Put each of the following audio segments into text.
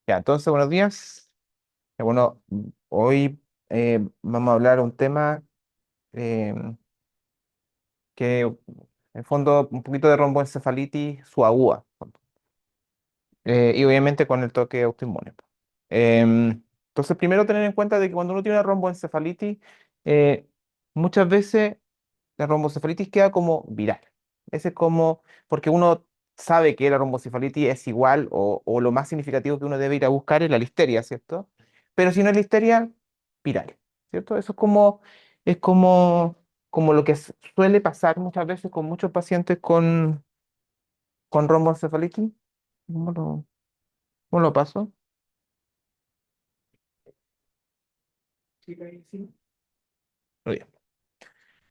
Ya, entonces, buenos días. Bueno, hoy vamos a hablar un tema eh, que, en el fondo, un poquito de romboencefalitis subaguda, y obviamente con el toque autoinmune. Entonces, primero tener en cuenta de que cuando uno tiene una romboencefalitis, eh, muchas veces la rombocefalitis queda como viral. Ese es como, porque uno sabe que la rombocefalitis es igual o lo más significativo que uno debe ir a buscar es la listeria, ¿cierto? Pero si no es listeria, viral, ¿cierto? Eso es como lo que suele pasar muchas veces con muchos pacientes con rombocefalitis. ¿Cómo cómo lo paso? Sí, sí. Muy bien.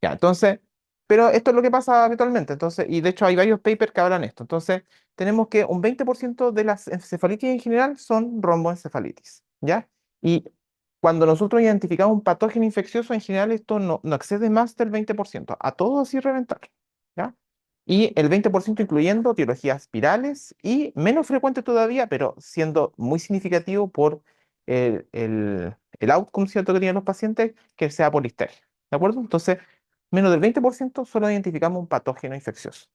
Ya, entonces, pero esto es lo que pasa habitualmente. Entonces, y de hecho hay varios papers que hablan esto. Entonces, tenemos que un 20% de las encefalitis en general son romboencefalitis, ¿ya? Y cuando nosotros identificamos un patógeno infeccioso, en general esto no excede más del 20%, a todos así reventar, ¿ya? Y el 20% incluyendo etiologías virales y menos frecuente todavía, pero siendo muy significativo por el outcome, ¿cierto?, que tienen los pacientes, que sea por listeria, ¿de acuerdo? Entonces, menos del 20% solo identificamos un patógeno infeccioso.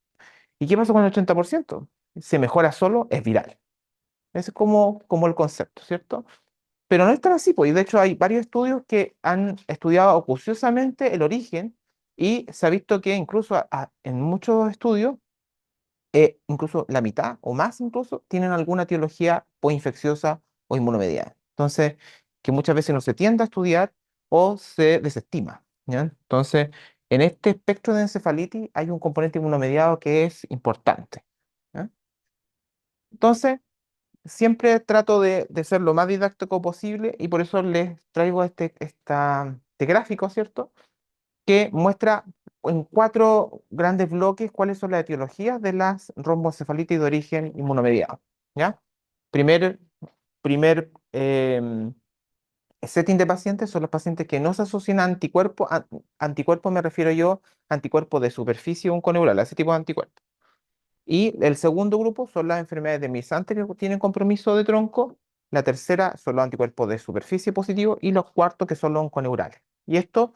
¿Y qué pasa con el 80%? Se mejora solo, es viral. Ese es como el concepto, ¿cierto? Pero no es tan así, pues, y de hecho hay varios estudios que han estudiado acuciosamente el origen y se ha visto que incluso en muchos estudios, incluso la mitad o más incluso, tienen alguna etiología o infecciosa o inmunomediada. Entonces, que muchas veces no se tiende a estudiar o se desestima, ¿ya? Entonces, en este espectro de encefalitis hay un componente inmunomediado que es importante, ¿ya? Entonces, siempre trato de ser lo más didáctico posible y por eso les traigo este gráfico, ¿cierto?, que muestra en cuatro grandes bloques cuáles son las etiologías de las romboencefalitis de origen inmunomediado, ¿ya? Primer, primer setting de pacientes son los pacientes que no se asocian a anticuerpos. Anticuerpos me refiero yo a anticuerpos de superficie onconeural, a ese tipo de anticuerpos. Y el segundo grupo son las enfermedades de Misante que tienen compromiso de tronco. La tercera son los anticuerpos de superficie positivo y los cuartos que son los onconeurales. Y estos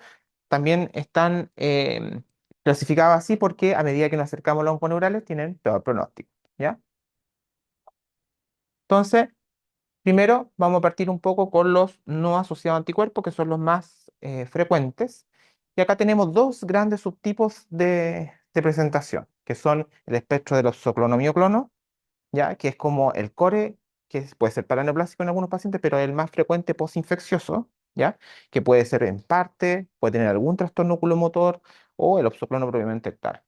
también están clasificados así porque a medida que nos acercamos a los onconeurales tienen peor pronóstico, ¿ya? Entonces, primero vamos a partir un poco con los no asociados a anticuerpos, que son los más frecuentes. Y acá tenemos dos grandes subtipos de presentación, que son el espectro de los soclonomioclonos, ¿ya? Que es como el core, puede ser paraneoplásico en algunos pacientes, pero es el más frecuente posinfeccioso, ¿ya? Que puede ser en parte, puede tener algún trastorno oculomotor o el opsoclono propiamente tal.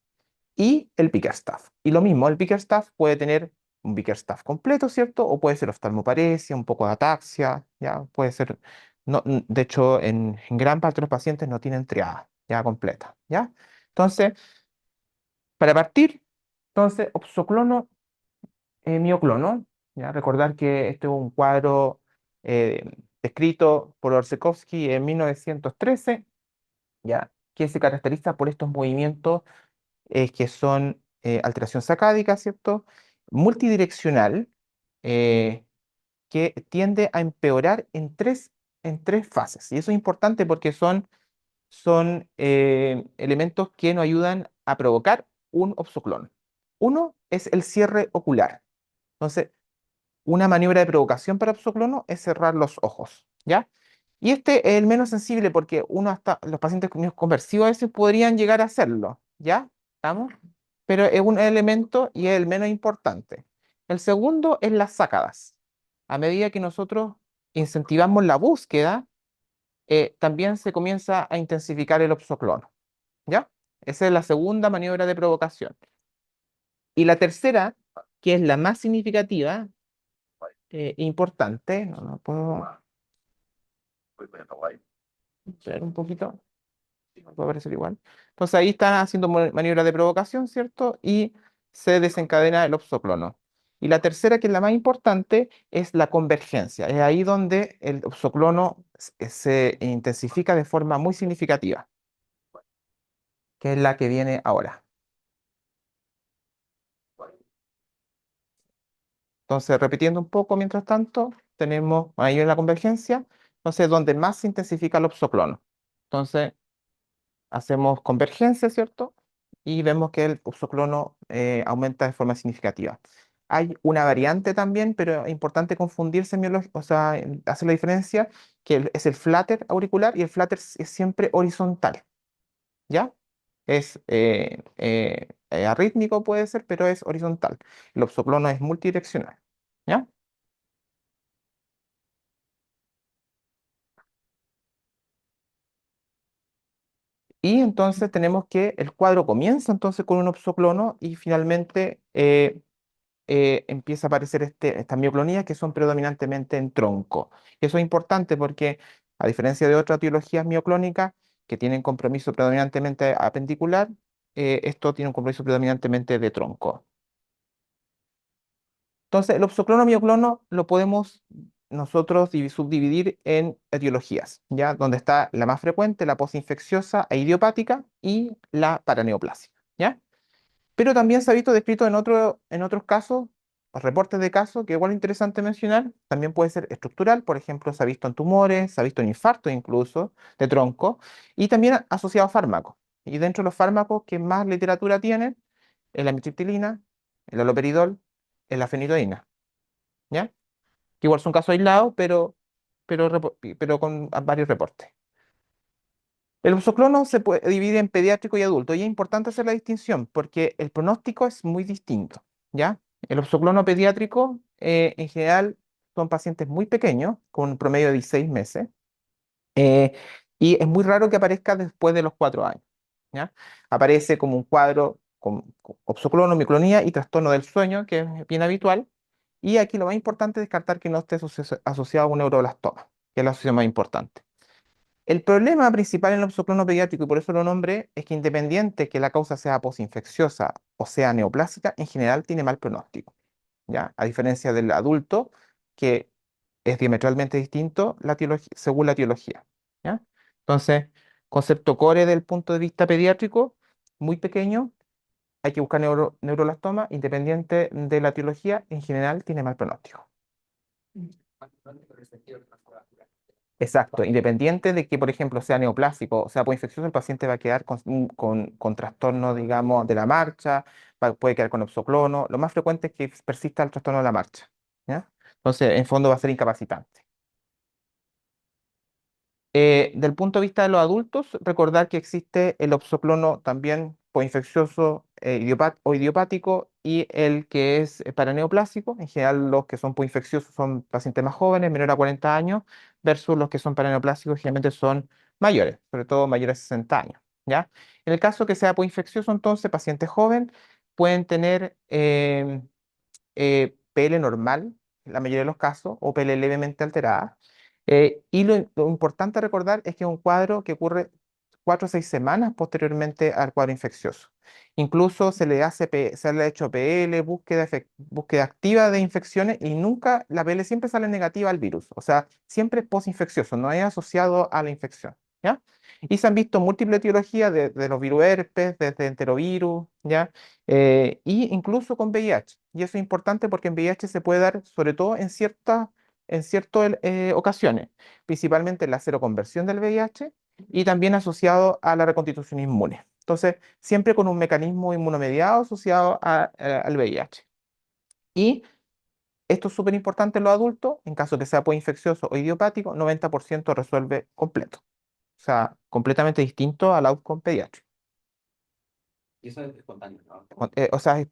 Y el Bickerstaff. Y lo mismo, el Bickerstaff puede tener un Bickerstaff completo, ¿cierto? O puede ser oftalmoparesia, un poco de ataxia, ¿ya? Puede ser, no, de hecho, en gran parte de los pacientes no tienen triada, ya completa, ¿ya? Entonces, para partir, entonces, opsoclono mioclono, ¿ya? Recordar que este es un cuadro eh, escrito por Orsekowski en 1913, ¿ya? Que se caracteriza por estos movimientos que son alteración sacádica, ¿cierto? Multidireccional, eh, que tiende a empeorar en tres fases. Y eso es importante porque son elementos que nos ayudan a provocar un opsoclón. Uno es el cierre ocular. Entonces, una maniobra de provocación para psoclono es cerrar los ojos, ¿ya? Y este es el menos sensible porque hasta los pacientes conversivos a veces podrían llegar a hacerlo, ¿ya? ¿Estamos? Pero es un elemento y es el menos importante. El segundo es las sácadas. A medida que nosotros incentivamos la búsqueda, también se comienza a intensificar el opsoclono, ¿ya? Esa es la segunda maniobra de provocación. Y la tercera, que es la más significativa, importante. No puedo ver un poquito. No puede aparecer igual. Entonces ahí están haciendo maniobras de provocación, ¿cierto? Y se desencadena el opsoclono. Y la tercera, que es la más importante, es la convergencia. Es ahí donde el opsoclono se intensifica de forma muy significativa, que es la que viene ahora. Entonces, repitiendo un poco, mientras tanto, tenemos ahí en la convergencia, entonces, donde más se intensifica el oxoclono. Entonces, hacemos convergencia, ¿cierto? Y vemos que el oxoclono aumenta de forma significativa. Hay una variante también, pero es importante confundirse, o sea, hacer la diferencia, que es el flutter auricular y el flutter es siempre horizontal, ¿ya? Es arrítmico puede ser, pero es horizontal. El oxoclono es multidireccional, ¿ya? Y entonces tenemos que el cuadro comienza entonces con un oxoclono y finalmente empieza a aparecer estas mioclonías que son predominantemente en tronco. Eso es importante porque, a diferencia de otras etiologías mioclónicas que tienen compromiso predominantemente apendicular, esto tiene un compromiso predominantemente de tronco. Entonces, el oxoclono mioclono lo podemos nosotros subdividir en etiologías, ¿ya? Donde está la más frecuente, la posinfecciosa e idiopática, y la paraneoplásica, ¿ya? Pero también se ha visto descrito en otros casos, o reportes de casos, que igual es interesante mencionar, también puede ser estructural, por ejemplo, se ha visto en tumores, se ha visto en infartos incluso, de tronco, y también asociado a fármacos. Y dentro de los fármacos que más literatura tienen, es la amitriptilina, el haloperidol, es la fenitoína, ¿ya? Que igual son casos aislados, pero con varios reportes. El usuclono se puede dividir en pediátrico y adulto, y es importante hacer la distinción porque el pronóstico es muy distinto, ¿ya? El usuclono pediátrico, en general, son pacientes muy pequeños, con un promedio de 16 meses, eh, y es muy raro que aparezca después de los 4 años, ¿ya? Aparece como un cuadro con oxoclono, miclonía y trastorno del sueño, que es bien habitual, y aquí lo más importante es descartar que no esté asociado a un neuroblastoma, que es la asociación más importante. El problema principal en el oxoclono pediátrico, y por eso lo nombré, es que independiente que la causa sea posinfecciosa o sea neoplásica, en general tiene mal pronóstico, ¿ya? A diferencia del adulto, que es diametralmente distinto según la etiología, ¿ya? Entonces, concepto core del punto de vista pediátrico, muy pequeño, hay que buscar neuroblastoma, independiente de la etiología, en general tiene mal pronóstico. Exacto, independiente de que, por ejemplo, sea neoplásico o sea poinfeccioso, el paciente va a quedar con trastorno, digamos, de la marcha, puede quedar con oxoclono. Lo más frecuente es que persista el trastorno de la marcha, ¿ya? Entonces, en fondo va a ser incapacitante. Del punto de vista de los adultos, recordar que existe el oxoclono también coinfeccioso o idiopático y el que es paraneoplásico. En general, los que son coinfecciosos son pacientes más jóvenes, menores a 40 años, versus los que son paraneoplásicos, generalmente son mayores, sobre todo mayores a 60 años, ¿ya? En el caso que sea coinfeccioso, entonces, pacientes jóvenes pueden tener PL normal, en la mayoría de los casos, o PL levemente alterada. Y lo importante a recordar es que es un cuadro que ocurre 4 o 6 semanas posteriormente al cuadro infeccioso. Incluso se le ha hecho PL, búsqueda activa de infecciones, y nunca, la PL siempre sale negativa al virus, o sea, siempre es posinfeccioso, no es asociado a la infección, ¿ya? Y se han visto múltiples etiologías de los virus herpes, desde enterovirus, ¿ya? Y incluso con VIH. Y eso es importante porque en VIH se puede dar, sobre todo en ciertas ocasiones, principalmente en la seroconversión del VIH y también asociado a la reconstitución inmune. Entonces, siempre con un mecanismo inmunomediado asociado al VIH. Y esto es súper importante en los adultos, en caso que sea infeccioso o idiopático, 90% resuelve completo. O sea, completamente distinto al outcome pediátrico. O sea,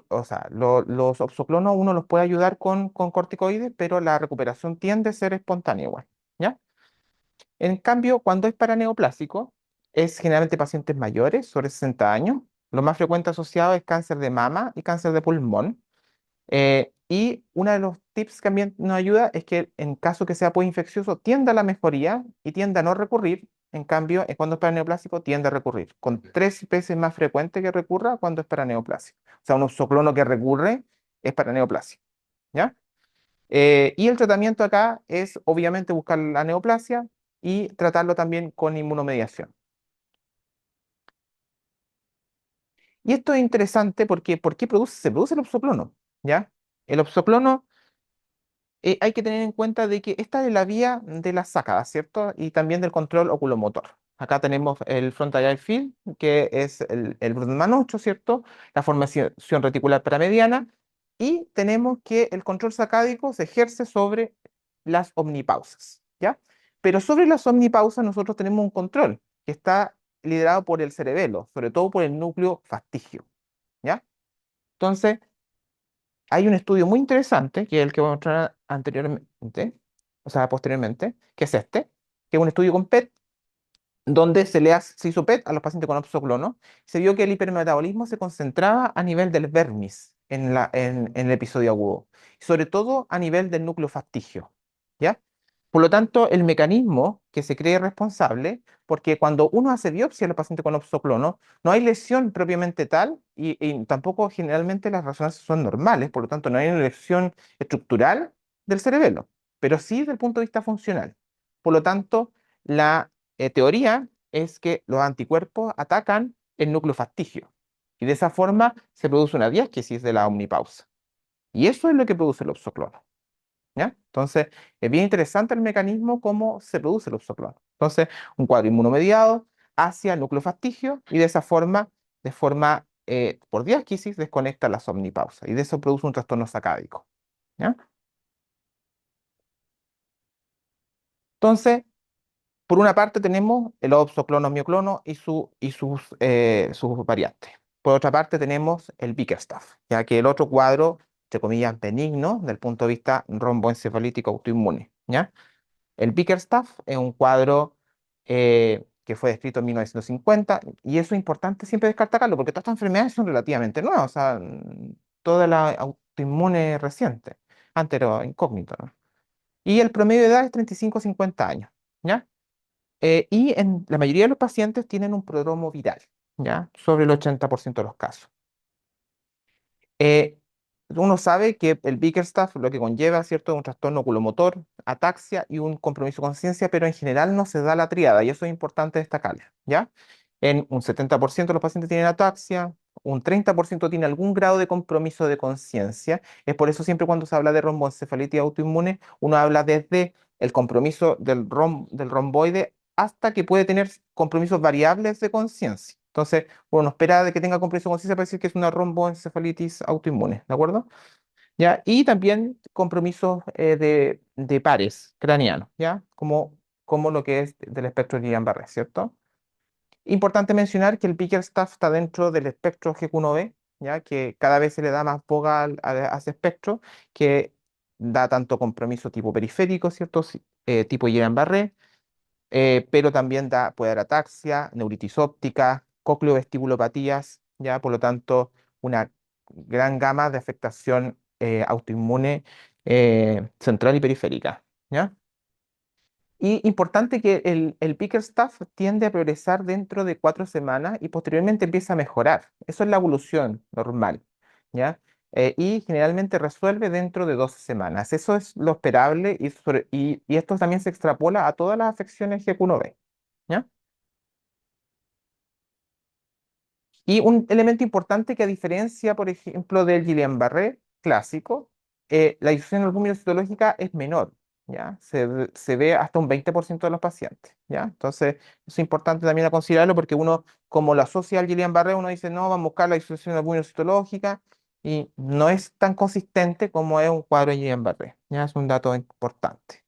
o sea, los oxoclonos uno los puede ayudar con corticoides, pero la recuperación tiende a ser espontánea igual, ¿ya? En cambio, cuando es paraneoplásico, es generalmente pacientes mayores, sobre 60 años. Lo más frecuente asociado es cáncer de mama y cáncer de pulmón. Y uno de los tips que también nos ayuda es que en caso que sea infeccioso tiende a la mejoría y tiende a no recurrir. En cambio, cuando es paraneoplásico tiende a recurrir, con 3 veces más frecuente que recurra cuando es paraneoplásico. O sea, un oxoclono que recurre es paraneoplásico, ¿ya? Y el tratamiento acá es obviamente buscar la neoplasia y tratarlo también con inmunomediación. Y esto es interesante porque ¿por qué se produce el oxoclono? ¿Ya? El oxoclono, hay que tener en cuenta de que esta es la vía de la sácada, ¿cierto? Y también del control oculomotor. Acá tenemos el frontal eye field, que es el Brodmann 8, ¿cierto? La formación reticular paramediana. Y tenemos que el control sacádico se ejerce sobre las omnipausas, ¿ya? Pero sobre las omnipausas nosotros tenemos un control que está liderado por el cerebelo, sobre todo por el núcleo fastigio, ¿ya? Entonces, hay un estudio muy interesante, que es el que voy a mostrar anteriormente, o sea, posteriormente, que es este, que es un estudio con PET, donde se hizo PET a los pacientes con opsoclono, se vio que el hipermetabolismo se concentraba a nivel del vermis en el episodio agudo, y sobre todo a nivel del núcleo fastigio, ¿ya? Por lo tanto, el mecanismo que se cree responsable, porque cuando uno hace biopsia a los pacientes con opsoclono, no hay lesión propiamente tal y tampoco generalmente las resonancias son normales, por lo tanto no hay una lesión estructural del cerebelo, pero sí desde el punto de vista funcional. Por lo tanto, la teoría es que los anticuerpos atacan el núcleo fastigio y de esa forma se produce una diástesis de la omnipausa. Y eso es lo que produce el opsoclono, ¿ya? Entonces, es bien interesante el mecanismo cómo se produce el opsoclono. Entonces, un cuadro inmunomediado hacia el núcleo fastigio y de esa forma, por diástesis, desconecta las omnipausas y de eso produce un trastorno sacádico, ¿ya? Entonces, por una parte tenemos el oxoclono mioclono y sus variantes. Por otra parte tenemos el Bickerstaff, ya que el otro cuadro, entre comillas, benigno, del punto de vista romboencefalítico autoinmune, ¿ya? El Bickerstaff es un cuadro que fue descrito en 1950 y eso es importante siempre descartarlo porque todas estas enfermedades son relativamente nuevas, o sea, toda la autoinmune reciente, antes era incógnito, ¿no? Y el promedio de edad es 35 a 50 años, ¿ya? Y en la mayoría de los pacientes tienen un prodromo viral, ¿ya? Sobre el 80% de los casos. Eh, Uno sabe que el Bickerstaff lo que conlleva, ¿cierto? Es un trastorno oculomotor, ataxia y un compromiso de conciencia, pero en general no se da la triada y eso es importante destacarlo, ¿ya? En un 70% de los pacientes tienen ataxia, un 30% tiene algún grado de compromiso de conciencia. Es por eso siempre cuando se habla de romboencefalitis autoinmune, uno habla desde el compromiso del romboide hasta que puede tener compromisos variables de conciencia. Entonces, uno no espera de que tenga compromiso de conciencia para decir que es una romboencefalitis autoinmune, ¿de acuerdo? ¿Ya? Y también compromisos de pares craneanos, ¿ya? Como lo que es del espectro de Guillain-Barré, ¿cierto? Importante mencionar que el Bickerstaff está dentro del espectro GQ1B, ¿ya? Que cada vez se le da más boga a ese espectro, que da tanto compromiso tipo periférico, ¿cierto? Tipo Guillain-Barré, pero también puede dar ataxia, neuritis óptica, cocleovestibulopatías, ¿ya? Por lo tanto, una gran gama de afectación autoinmune central y periférica, ¿ya? Y importante que el Bickerstaff tiende a progresar dentro de 4 semanas y posteriormente empieza a mejorar. Eso es la evolución normal, ¿ya? Y generalmente resuelve dentro de 12 semanas. Eso es lo esperable y esto también se extrapola a todas las afecciones GQ1B, ¿ya? Y un elemento importante que a diferencia, por ejemplo, del Guillain-Barré clásico, la disfunción albúmina citológica es menor, ¿ya? Se ve hasta un 20% de los pacientes, ¿ya? Entonces, es importante también a considerarlo porque uno, como lo asocia al Guillain-Barré, uno dice, no, vamos a buscar la disfunción albúmina citológica y no es tan consistente como es un cuadro de Guillain-Barré, ¿ya? Es un dato importante.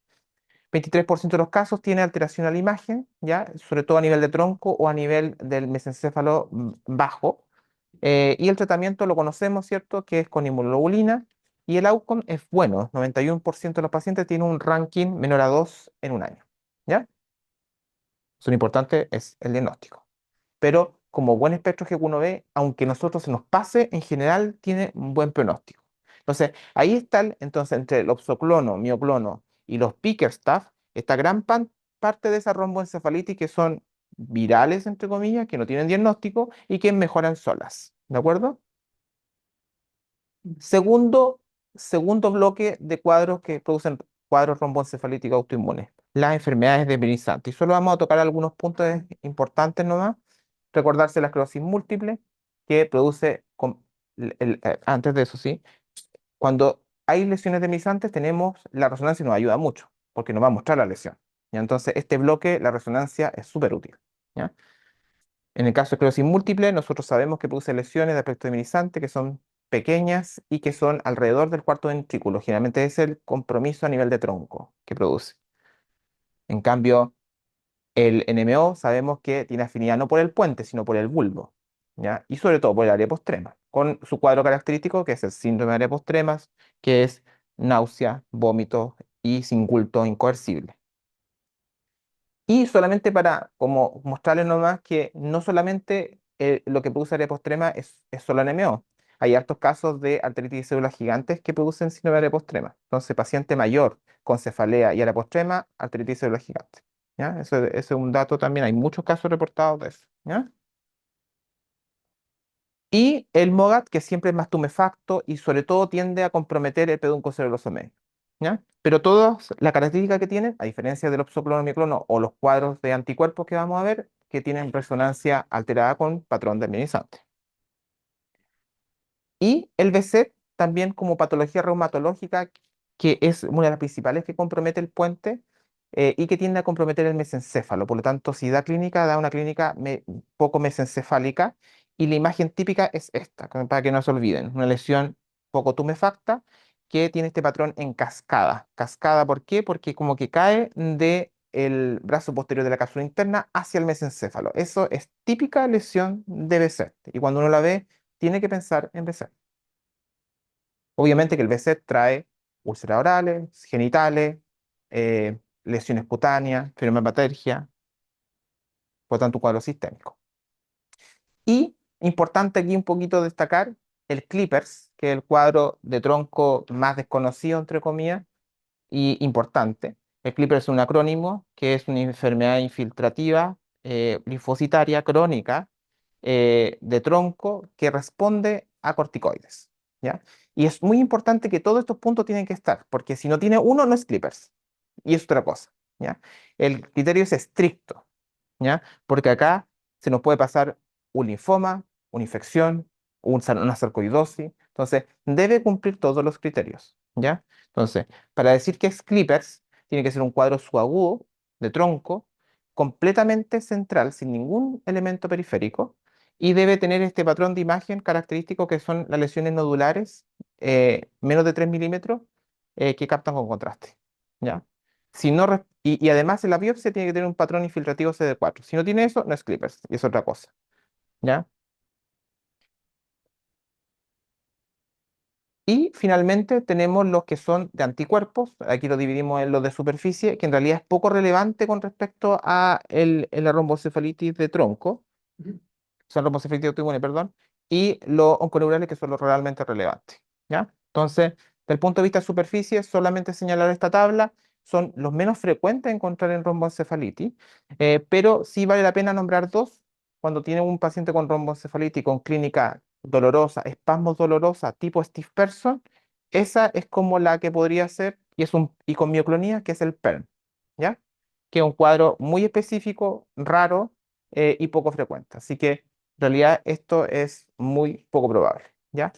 23% de los casos tiene alteración a la imagen, ¿ya? Sobre todo a nivel de tronco o a nivel del mesencéfalo bajo. Y el tratamiento lo conocemos, ¿cierto? Que es con inmunoglobulina. Y el outcome es bueno. 91% de los pacientes tienen un ranking menor a 2 en un año, ¿ya? Lo importante es el diagnóstico. Pero como buen espectro GQ1B, aunque nosotros se nos pase, en general tiene un buen pronóstico. Entonces, ahí está, entonces, entre el opsoclono, mioclono y los Bickerstaff, esta gran parte de esa romboencefalitis que son virales, entre comillas, que no tienen diagnóstico y que mejoran solas. ¿De acuerdo? Segundo, segundo bloque de cuadros que producen cuadros romboencefalíticos autoinmunes, las enfermedades de Brisant. Y solo vamos a tocar algunos puntos importantes nomás. Recordarse la esclerosis múltiple, que produce, antes de eso, sí, cuando hay lesiones demilisantes, tenemos la resonancia nos ayuda mucho, porque nos va a mostrar la lesión. ¿Ya? Entonces, este bloque, la resonancia, es súper útil. ¿Ya? En el caso de esclerosis múltiple, nosotros sabemos que produce lesiones de aspecto demilizante que son pequeñas y que son alrededor del cuarto ventrículo. Generalmente es el compromiso a nivel de tronco que produce. En cambio, el NMO sabemos que tiene afinidad no por el puente, sino por el bulbo, ¿ya? Y sobre todo por el área postrema, con su cuadro característico, que es el síndrome de área postremas, que es náusea, vómito y singulto incoercible. Y solamente para como mostrarles nomás que no solamente lo que produce área postrema es solo NMO. Hay hartos casos de arteritis de células gigantes que producen síndrome de área postrema. Entonces, paciente mayor con cefalea y área postrema, arteritis de células gigantes. ¿Ya? Eso es un dato también. Hay muchos casos reportados de eso. ¿Ya? Y el MOGAD, que siempre es más tumefacto y sobre todo tiende a comprometer el pedúnculo cerebroso medio. ¿Ya? Pero todas la característica que tienen, a diferencia del opsoclono microno o los cuadros de anticuerpos que vamos a ver, que tienen resonancia alterada con patrón desmielinizante. Y el BSEP también como patología reumatológica, que es una de las principales que compromete el puente y que tiende a comprometer el mesencéfalo. Por lo tanto, si da clínica, da una clínica poco mesencefálica y la imagen típica es esta, para que no se olviden, una lesión poco tumefacta que tiene este patrón en cascada. Cascada, ¿por qué? Porque como que cae de el brazo posterior de la cápsula interna hacia el mesencéfalo. Eso es típica lesión de BSEP. Y cuando uno la ve, tiene que pensar en BSEP. Obviamente que el BSEP trae úlceras orales, genitales, lesiones cutáneas, fibromialgia, por lo tanto un cuadro sistémico. Y importante aquí un poquito destacar el Clippers, que es el cuadro de tronco más desconocido, entre comillas, y importante. El Clippers es un acrónimo que es una enfermedad infiltrativa linfocitaria crónica de tronco que responde a corticoides, ¿ya? Y es muy importante que todos estos puntos tienen que estar, porque si no tiene uno, no es Clippers. Y es otra cosa, ¿ya? El criterio es estricto, ¿ya? Porque acá se nos puede pasar un linfoma, una infección, una sarcoidosis. Entonces, debe cumplir todos los criterios, ¿ya? Entonces, para decir que es Clippers, tiene que ser un cuadro subagudo de tronco, completamente central, sin ningún elemento periférico, y debe tener este patrón de imagen característico que son las lesiones nodulares, menos de 3 milímetros, que captan con contraste, ¿ya? Si no, y además en la biopsia tiene que tener un patrón infiltrativo CD4. Si no tiene eso, no es Clippers, y es otra cosa, ¿ya? Y finalmente tenemos los que son de anticuerpos, aquí lo dividimos en los de superficie, que en realidad es poco relevante con respecto a la rombocefalitis de tronco, son rombocefalitis de autoinmune, perdón, y los onconeurales que son los realmente relevantes, ¿ya? Entonces, desde el punto de vista de superficie, solamente señalar esta tabla, son los menos frecuentes de encontrar en romboencefalitis, pero sí vale la pena nombrar dos cuando tiene un paciente con romboencefalitis con clínica dolorosa, espasmos dolorosa, tipo Steve Person, esa es como la que podría ser, y con mioclonía, que es el PERM, ¿ya? Que es un cuadro muy específico, raro y poco frecuente. Así que en realidad esto es muy poco probable, ¿ya?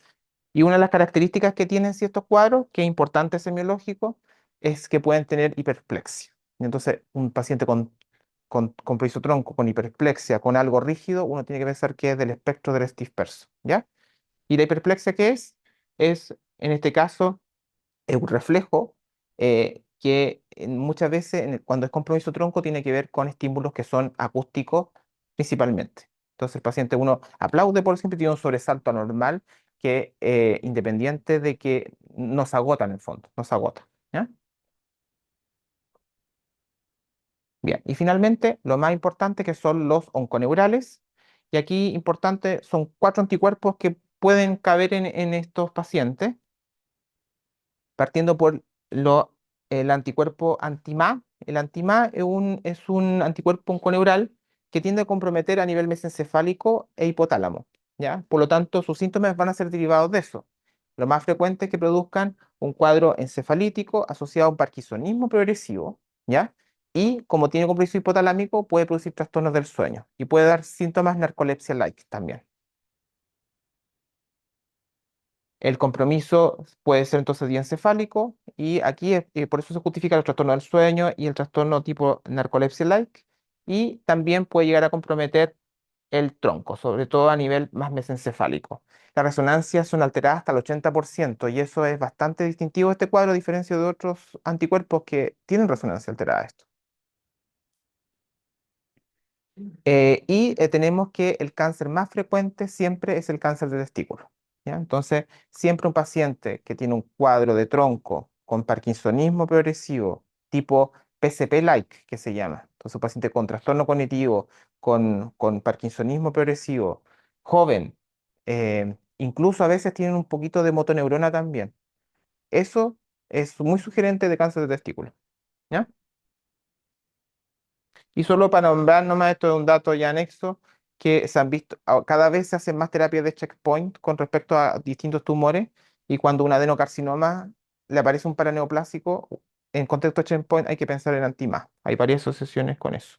Y una de las características que tienen ciertos cuadros, que es importante semiológico, es que pueden tener hiperplexia. Y entonces, un paciente con tronco, con hiperplexia, con algo rígido, uno tiene que pensar que es del espectro del stiff person, ¿ya? ¿Y la hiperplexia qué es? Es, en este caso, es un reflejo que muchas veces cuando es compromiso tronco tiene que ver con estímulos que son acústicos principalmente. Entonces el paciente uno aplaude, por ejemplo, y tiene un sobresalto anormal que independiente de que nos agota en el fondo, nos agota. ¿Ya? Bien, y finalmente lo más importante que son los onconeurales. Y aquí importante son cuatro anticuerpos que pueden caber en estos pacientes partiendo por el anticuerpo anti-MA. El anti-MA es un anticuerpo onconeural que tiende a comprometer a nivel mesencefálico e hipotálamo, ¿ya? Por lo tanto, sus síntomas van a ser derivados de eso. Lo más frecuente es que produzcan un cuadro encefalítico asociado a un parkinsonismo progresivo, ¿ya? Y como tiene compromiso hipotalámico, puede producir trastornos del sueño y puede dar síntomas narcolepsia-like también. El compromiso puede ser entonces diencefálico y aquí por eso se justifica el trastorno del sueño y el trastorno tipo narcolepsia-like y también puede llegar a comprometer el tronco, sobre todo a nivel más mesencefálico. Las resonancias son alteradas hasta el 80% y eso es bastante distintivo de este cuadro a diferencia de otros anticuerpos que tienen resonancia alterada. Tenemos que el cáncer más frecuente siempre es el cáncer de testículo, ¿ya? Entonces, siempre un paciente que tiene un cuadro de tronco con parkinsonismo progresivo, tipo PCP-like, que se llama. Entonces, un paciente con trastorno cognitivo, con parkinsonismo progresivo, joven, incluso a veces tienen un poquito de motoneurona también. Eso es muy sugerente de cáncer de testículo, ¿ya? Y solo para nombrar nomás, esto es un dato ya anexo, que se han visto, cada vez se hacen más terapias de checkpoint con respecto a distintos tumores, y cuando un adenocarcinoma le aparece un paraneoplásico, en contexto de checkpoint hay que pensar en antimás. Hay varias asociaciones con eso.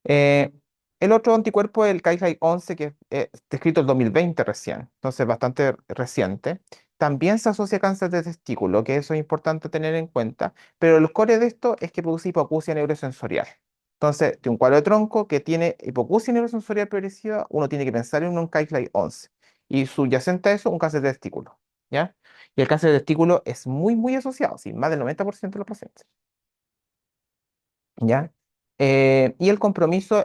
Eh, el otro anticuerpo es el KICLA-11, que es descrito el 2020 recién, entonces bastante reciente. También se asocia a cáncer de testículo, que eso es importante tener en cuenta, pero el core de esto es que produce hipoacusia neurosensorial. Entonces, de un cuadro de tronco que tiene hipoacusia neurosensorial progresiva, uno tiene que pensar en un KICLA-11. Y subyacente a eso, un cáncer de testículo, ¿ya? Y el cáncer de testículo es muy, muy asociado, sí, más del 90% de los pacientes. ¿Ya? Y el compromiso,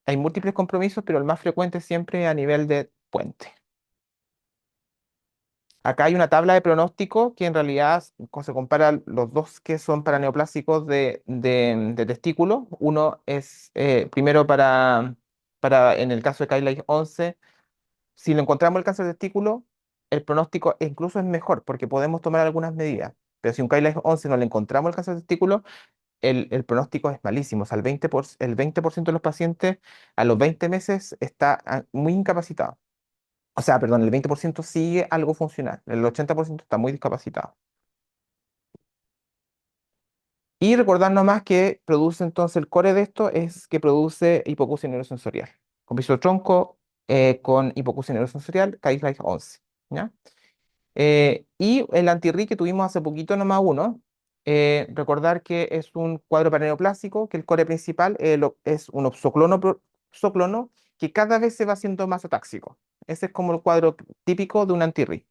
hay múltiples compromisos, pero el más frecuente siempre a nivel de puente. Acá hay una tabla de pronóstico que en realidad se compara los dos que son para neoplásicos de testículo. Uno es primero en el caso de Kylie 11, si lo encontramos el cáncer de testículo, el pronóstico incluso es mejor porque podemos tomar algunas medidas. Pero si un Kylie 11 no le encontramos el cáncer de testículo, el pronóstico es malísimo. O sea, el 20% de los pacientes a los 20 meses está muy incapacitado. O sea, perdón, el 20% sigue algo funcional, el 80% está muy discapacitado. Y recordar nomás que produce entonces el core de esto es que produce hipoacusia neurosensorial. Con piso tronco, con hipoacusia neurosensorial, KICLA-11. ¿Ya? Y el anti-RI que tuvimos hace poquito, nomás uno, recordar que es un cuadro paraneoplásico, que el core principal es un oxoclono que cada vez se va haciendo más atáxico. Ese es como el cuadro típico de un anti-RI.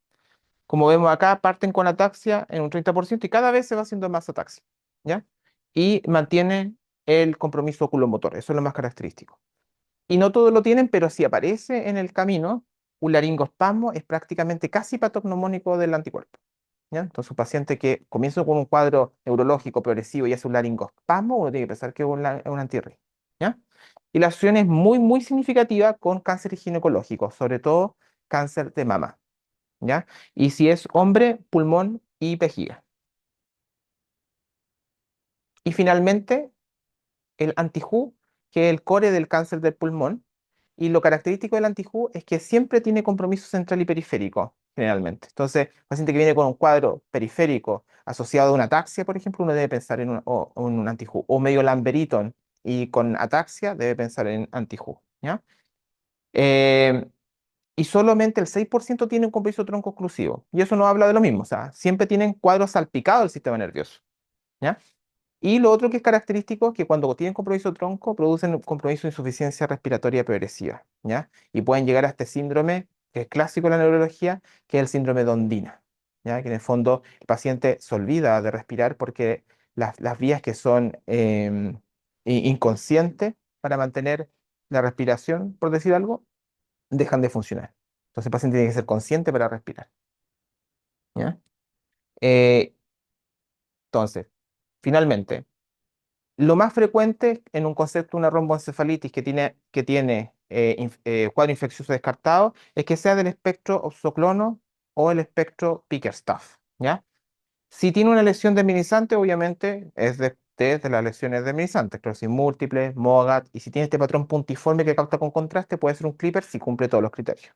Como vemos acá, parten con ataxia en un 30% y cada vez se va haciendo más ataxia, ¿ya? Y mantiene el compromiso oculomotor, eso es lo más característico. Y no todos lo tienen, pero si aparece en el camino, un laringoespasmo es prácticamente casi patognomónico del anticuerpo, ¿ya? Entonces, un paciente que comienza con un cuadro neurológico progresivo y hace un laringoespasmo, uno tiene que pensar que es un antirri, ¿ya? Y la asociación es muy, muy significativa con cáncer ginecológico, sobre todo cáncer de mama, ¿ya? Y si es hombre, pulmón y vejiga. Y finalmente, el antijú, que es el core del cáncer del pulmón. Y lo característico del antijú es que siempre tiene compromiso central y periférico, generalmente. Entonces, paciente que viene con un cuadro periférico asociado a una ataxia, por ejemplo, uno debe pensar en un antijú. O medio Lamberiton y con ataxia debe pensar en antijú, ¿ya? Eh, y solamente el 6% tiene un compromiso tronco exclusivo. Y eso no habla de lo mismo. O sea, siempre tienen cuadros salpicados del sistema nervioso, ¿ya? Y lo otro que es característico es que cuando tienen compromiso tronco, producen un compromiso de insuficiencia respiratoria progresiva, ¿ya? Y pueden llegar a este síndrome, que es clásico en la neurología, que es el síndrome de Ondina, ¿ya? Que en el fondo el paciente se olvida de respirar porque las vías que son inconscientes para mantener la respiración, por decir algo, dejan de funcionar. Entonces el paciente tiene que ser consciente para respirar, ¿ya? Eh, entonces, finalmente. Lo más frecuente en un concepto de una romboencefalitis que tiene cuadro infeccioso descartado es que sea del espectro oxoclono o el espectro Bickerstaff, ¿ya? Si tiene una lesión desminimizante, obviamente es de las lesiones desminimizantes, esclerosis múltiple, MOGAD, y si tiene este patrón puntiforme que capta con contraste, puede ser un clipper si cumple todos los criterios.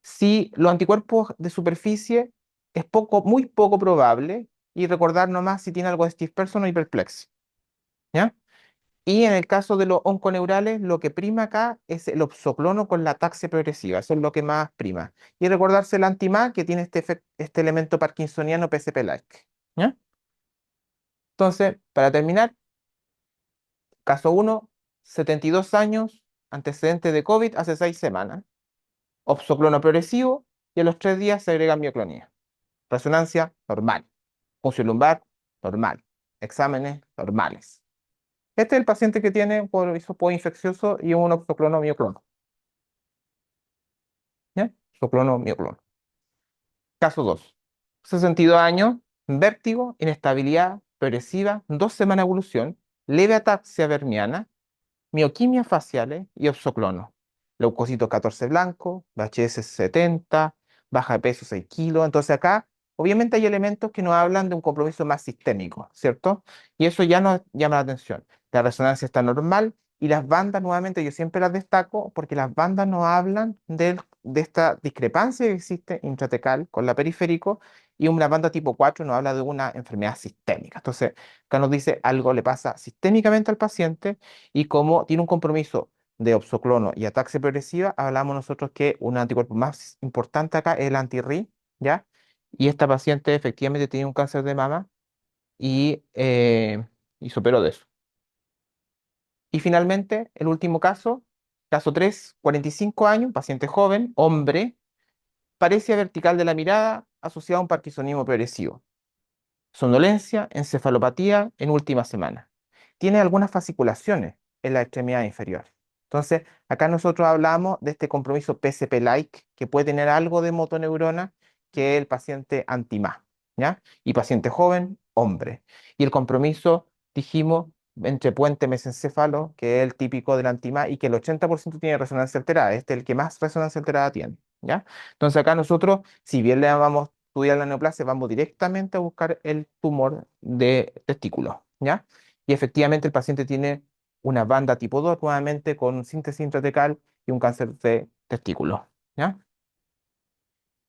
Si los anticuerpos de superficie es muy poco probable, y recordar nomás si tiene algo de Steve Person o hiperplexia, ¿ya? Y en el caso de los onconeurales, lo que prima acá es el oxoclono con la ataxia progresiva. Eso es lo que más prima. Y recordarse el antimá que tiene este elemento parkinsoniano PSP-like. ¿Ya? Entonces, para terminar, caso uno, 72 años, antecedente de COVID hace 6 semanas. Oxoclono progresivo y a los 3 días se agrega mioclonía. Resonancia, normal. Punción lumbar, normal. Exámenes, normales. Este es el paciente que tiene por hisopo infeccioso y un oxoclono mioclono. ¿Ya? Oxoclono mioclono. Caso 2. 62 años, vértigo, inestabilidad progresiva, 2 semanas de evolución, leve ataxia vermiana, mioquimias faciales y oxoclono. Leucocitos 14 blanco, VHS 70, baja de peso 6 kilos. Entonces acá, obviamente hay elementos que nos hablan de un compromiso más sistémico, ¿cierto? Y eso ya nos llama la atención. La resonancia está normal y las bandas, nuevamente, yo siempre las destaco porque las bandas nos hablan de esta discrepancia que existe intratecal con la periférico y una banda tipo 4 nos habla de una enfermedad sistémica. Entonces, acá nos dice algo le pasa sistémicamente al paciente y como tiene un compromiso de oxoclono y ataxia progresiva, hablamos nosotros que un anticuerpo más importante acá es el anti-RI, ¿ya? Y esta paciente efectivamente tiene un cáncer de mama y superó de eso. Y finalmente, el último caso 3, 45 años, paciente joven, hombre, paresia vertical de la mirada asociada a un parkinsonismo progresivo. Somnolencia, encefalopatía en última semana. Tiene algunas fasciculaciones en la extremidad inferior. Entonces, acá nosotros hablamos de este compromiso PSP-like que puede tener algo de motoneurona que es el paciente anti-MA, ¿ya? Y paciente joven, hombre. Y el compromiso, dijimos, entre puente mesencéfalo, que es el típico del anti-MA y que el 80% tiene resonancia alterada. Este es el que más resonancia alterada tiene, ¿ya? Entonces acá nosotros, si bien le llamamos estudiar la neoplasia, vamos directamente a buscar el tumor de testículo, ¿ya? Y efectivamente el paciente tiene una banda tipo 2 nuevamente con síntesis intratecal y un cáncer de testículo, ¿ya?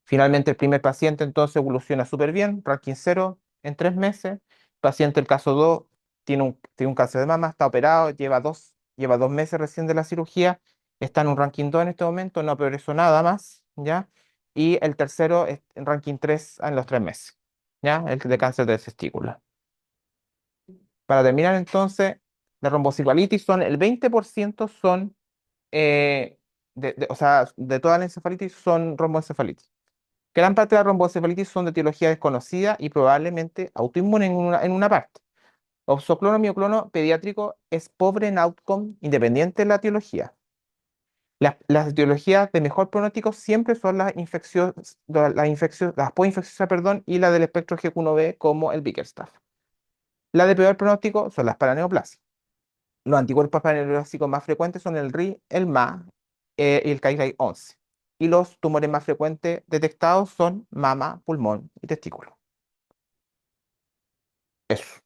Finalmente el primer paciente entonces evoluciona súper bien, ranking 0 en 3 meses. Paciente el caso 2 tiene un cáncer de mama, está operado, lleva dos meses recién de la cirugía, está en un ranking 2 en este momento, no progresó nada más, ¿ya? Y el tercero es en ranking 3 en los 3 meses, ¿ya? El de cáncer de testículo. Para terminar entonces, la rombocefalitis son el 20% son, o sea, de toda la encefalitis son romboencefalitis. Gran parte de la rombocefalitis son de etiología desconocida y probablemente autoinmune en una parte. Oxoclono mioclono pediátrico es pobre en outcome independiente de la etiología. Las etiologías de mejor pronóstico siempre son las poinfecciosas, perdón, y la del espectro G1B como el Bickerstaff. La de peor pronóstico son las paraneoplasias. Los anticuerpos paraneoplásicos más frecuentes son el RI, el MA y el KIRAI-11. Y los tumores más frecuentes detectados son mama, pulmón y testículo. Eso.